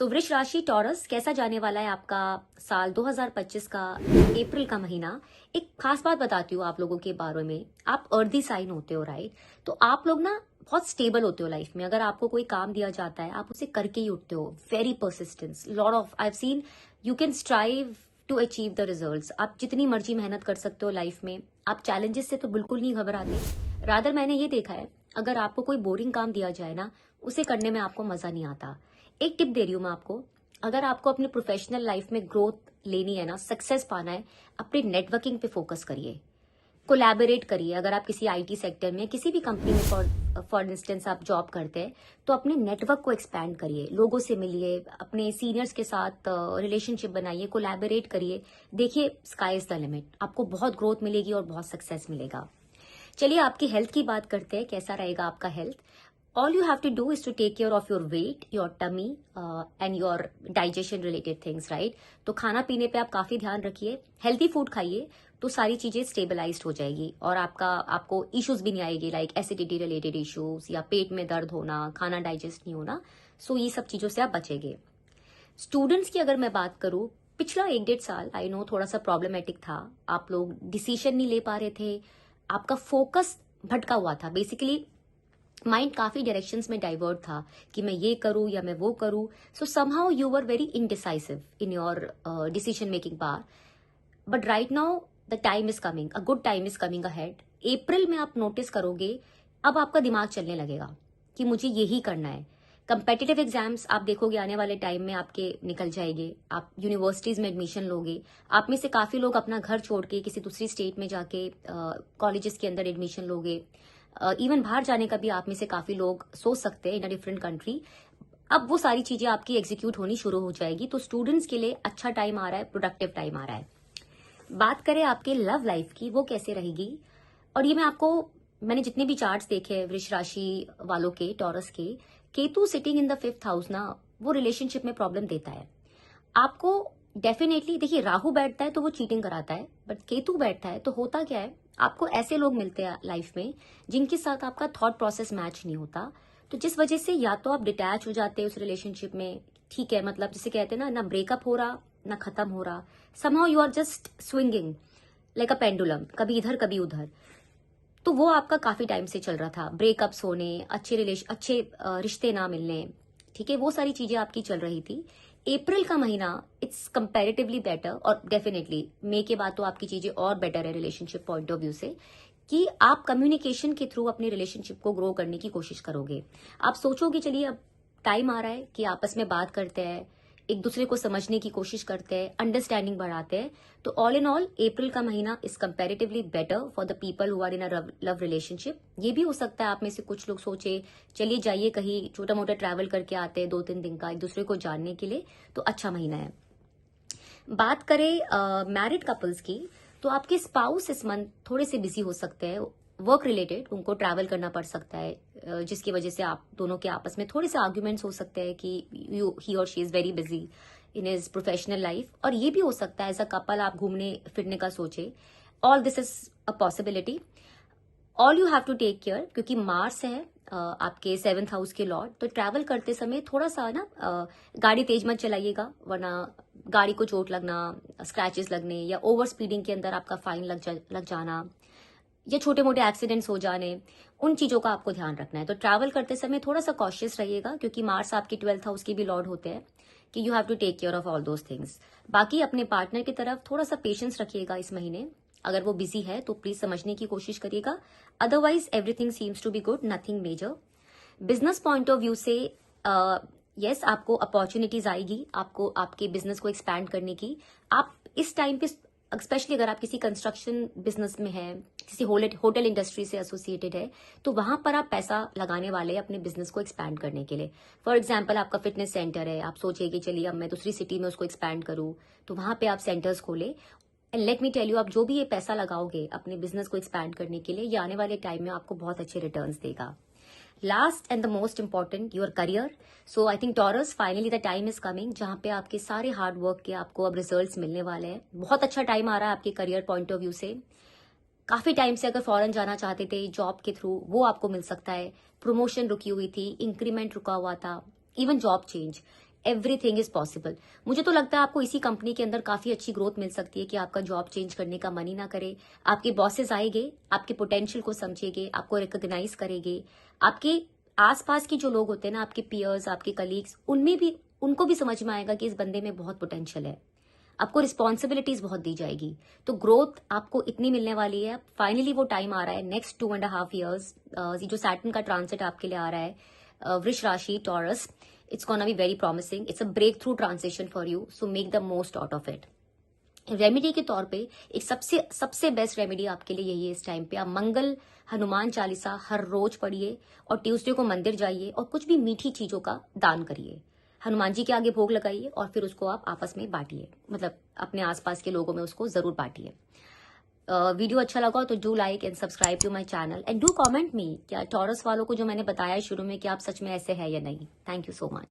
तो वृष राशि टॉरस, कैसा जाने वाला है आपका साल 2025 का अप्रैल का महीना। एक खास बात बताती हूँ आप लोगों के बारे में। आप अर्दी साइन होते हो, राइट? तो आप लोग ना बहुत स्टेबल होते हो लाइफ में। अगर आपको कोई काम दिया जाता है आप उसे करके ही उठते हो। Very persistence, lot of I have seen you can strive to achieve the results. आप जितनी मर्जी मेहनत कर सकते हो लाइफ में। आप चैलेंजेस से तो बिल्कुल नहीं घबराते। रादर मैंने ये देखा है, अगर आपको कोई बोरिंग काम दिया जाए ना, उसे करने में आपको मजा नहीं आता। एक टिप दे रही हूं मैं आपको, अगर आपको अपने प्रोफेशनल लाइफ में ग्रोथ लेनी है ना, सक्सेस पाना है, अपने नेटवर्किंग पे फोकस करिए, कोलैबोरेट करिए। अगर आप किसी आईटी सेक्टर में, किसी भी कंपनी में फॉर इंस्टेंस आप जॉब करते हैं, तो अपने नेटवर्क को एक्सपैंड करिए, लोगों से मिलिए, अपने सीनियर्स के साथ रिलेशनशिप बनाइए, कोलैबोरेट करिए। देखिए, स्काई इज द लिमिट। आपको बहुत ग्रोथ मिलेगी और बहुत सक्सेस मिलेगा। चलिए आपकी हेल्थ की बात करते हैं, कैसा रहेगा आपका health. All you have to do is to take care of your weight, your tummy and your digestion related things, right? तो खाना पीने पे आप काफी ध्यान रखिए, हेल्थी फूड खाइए, तो सारी चीजें स्टेबलाइज्ड हो जाएगी और आपको इश्यूज भी नहीं आएगी, लाइक एसिडिटी रिलेटेड इश्यूज या पेट में दर्द होना, खाना डाइजेस्ट नहीं होना। सो ये सब चीजों से आप बचेंगे। स्टूडेंट्स की अगर मैं बात करूं, पिछला 1-1.5 साल आई नो थोड़ा सा प्रॉब्लमेटिक था। आप लोग डिसीजन नहीं ले पा रहे थे, आपका फोकस भटका हुआ था। बेसिकली माइंड काफी डायरेक्शंस में डाइवर्ट था कि मैं ये करूं या मैं वो करूं। So somehow you were very indecisive in your decision making power. But right now the time is coming, a good time is coming ahead. अप्रैल में आप नोटिस करोगे, अब आपका दिमाग चलने लगेगा कि मुझे यही करना है। कंपेटिटिव एग्जाम्स आप देखोगे आने वाले टाइम में आपके निकल जाएंगे। आप यूनिवर्सिटीज में एडमिशन लोगे। आप में से काफी लोग अपना घर छोड़ के किसी दूसरी स्टेट में जाके कॉलेजेस के अंदर एडमिशन लोगे। इवन बाहर जाने का भी आप में से काफी लोग सोच सकते हैं इन अ डिफरेंट कंट्री। अब वो सारी चीजें आपकी एग्जीक्यूट होनी शुरू हो जाएगी। तो स्टूडेंट्स के लिए अच्छा टाइम आ रहा है, प्रोडक्टिव टाइम आ रहा है। बात करें आपके लव लाइफ की, वो कैसे रहेगी। और ये मैंने जितने भी चार्ट्स देखे हैं वृष राशि वालों के, टॉरस के, Ketu sitting in the 5th house ना, वो रिलेशनशिप में प्रॉब्लम देता है आपको। डेफिनेटली देखिए, राहु बैठता है तो वो चीटिंग कराता है, बट केतु बैठता है तो होता क्या है, आपको ऐसे लोग मिलते हैं लाइफ में जिनके साथ आपका थॉट प्रोसेस मैच नहीं होता। तो जिस वजह से या तो आप डिटैच हो जाते हैं उस रिलेशनशिप में, ठीक है, मतलब जिसे कहते हैं ना ब्रेकअप हो रहा ना खत्म हो रहा, somehow you are just swinging like a pendulum, कभी इधर कभी उधर। तो वो आपका काफी टाइम से चल रहा था, ब्रेकअप्स होने, अच्छे रिश्ते ना मिलने, ठीक है, वो सारी चीजें आपकी चल रही थी। अप्रैल का महीना इट्स कंपैरेटिवली बेटर, और डेफिनेटली मई के बाद तो आपकी चीजें और बेटर है रिलेशनशिप पॉइंट ऑफ व्यू से, कि आप कम्युनिकेशन के थ्रू अपने रिलेशनशिप को ग्रो करने की कोशिश करोगे। आप सोचोगे चलिए अब टाइम आ रहा है कि आपस में बात करते हैं, एक दूसरे को समझने की कोशिश करते हैं, अंडरस्टैंडिंग बढ़ाते हैं। तो ऑल इन ऑल अप्रैल का महीना is comparatively better for the people who are in a love relationship. ये भी हो सकता है आप में से कुछ लोग सोचे चलिए जाइए कहीं छोटा मोटा ट्रैवल करके आते हैं 2-3 दिन का, एक दूसरे को जानने के लिए। तो अच्छा महीना है। बात करें मैरिड कपल्स की, तो आपके स्पाउस इस मंथ थोड़े से बिजी हो सकते हैं, वर्क रिलेटेड उनको ट्रैवल करना पड़ सकता है, जिसकी वजह से आप दोनों के आपस में थोड़े से आर्ग्यूमेंट्स हो सकते हैं कि ही और she is very busy in his professional life. और ये भी हो सकता है एज अ कपल आप घूमने फिरने का सोचे। All this is a possibility. All you have to take care, क्योंकि मार्स है आपके 7th हाउस के लॉर्ड। तो ट्रैवल करते समय थोड़ा सा ना गाड़ी तेज मत चलाइएगा, वरना गाड़ी को चोट लगना, स्क्रैचेस लगने, या ओवर स्पीडिंग के अंदर आपका फाइन लग जाना, या छोटे मोटे एक्सीडेंट्स हो जाने, उन चीजों का आपको ध्यान रखना है। तो ट्रैवल करते समय थोड़ा सा कॉशियस रहिएगा, क्योंकि मार्स आपके 12th हाउस के भी लॉर्ड होते हैं, कि you have to take care of all those things. बाकी अपने पार्टनर की तरफ थोड़ा सा पेशेंस रखिएगा इस महीने। अगर वो बिजी है तो प्लीज समझने की कोशिश करिएगा। Otherwise everything seems to be good, nothing major. Business point of view से यस, आपको अपॉर्चुनिटीज आएगी, आपको आपके बिजनेस को एक्सपैंड करने की। आप इस टाइम पे, स्पेशली अगर आप किसी कंस्ट्रक्शन बिजनेस में है, किसी होटल इंडस्ट्री से एसोसिएटेड है, तो वहां पर आप पैसा लगाने वाले हैं अपने बिजनेस को एक्सपैंड करने के लिए। फॉर एग्जाम्पल, आपका फिटनेस सेंटर है, आप सोचिए कि चलिए अब मैं दूसरी सिटी में उसको एक्सपैंड करूं, तो वहां पे आप सेंटर्स खोले। And let me tell you, आप जो भी ये पैसा लगाओगे अपने बिजनेस को एक्सपैंड करने के लिए, ये आने वाले टाइम में आपको बहुत अच्छे रिटर्न्स देगा। Last and the most important, your career. So I think taurus, finally the time is coming जहां पे आपके सारे हार्ड वर्क के आपको अब रिजल्ट्स मिलने वाले हैं। बहुत अच्छा टाइम आ रहा है आपके करियर पॉइंट ऑफ व्यू से। काफी टाइम से अगर फॉरेन जाना चाहते थे जॉब के थ्रू, वो आपको मिल सकता है। प्रमोशन रुकी हुई थी, इंक्रीमेंट रुका हुआ था, even job change, everything is possible. मुझे तो लगता है आपको इसी कंपनी के अंदर काफी अच्छी ग्रोथ मिल सकती है कि आपका जॉब चेंज करने का मन ही ना करे। आपके बॉसेस आएंगे, आपके पोटेंशियल को समझेंगे, आपको रिकॉग्नाइज करेंगे। आपके आसपास के जो लोग होते हैं ना, आपके पियर्स, आपके कलीग्स, उनमें भी उनको भी समझ में आएगा कि इस बंदे में बहुत पोटेंशियल है। आपको रिस्पॉन्सिबिलिटीज बहुत दी जाएगी, तो ग्रोथ आपको इतनी मिलने वाली है। फाइनली वो टाइम आ रहा है, नेक्स्ट 2.5 years, ये जो सैटर्न का ट्रांसिट आपके लिए आ रहा है, वृष राशि, taurus, it's gonna be very promising. It's a breakthrough transition for you, so make the most out of it. Remedy के तौर पे एक सबसे बेस्ट रेमेडी आपके लिए यही है इस टाइम पे। आप मंगल हनुमान चालीसा हर रोज पढ़िए और ट्यूसडे को मंदिर जाइए और कुछ भी मीठी चीजों का दान करिए। हनुमान जी के आगे भोग लगाइए और फिर उसको आप आपस में बांटिए, मतलब अपने आसपास के लोगों में उसको जरूर बांटिए। वीडियो अच्छा लगा तो do like and subscribe to my channel and do comment me क्या टॉरस वालों को जो मैंने बताया शुरू में कि आप सच में ऐसे है या नहीं। Thank you so much.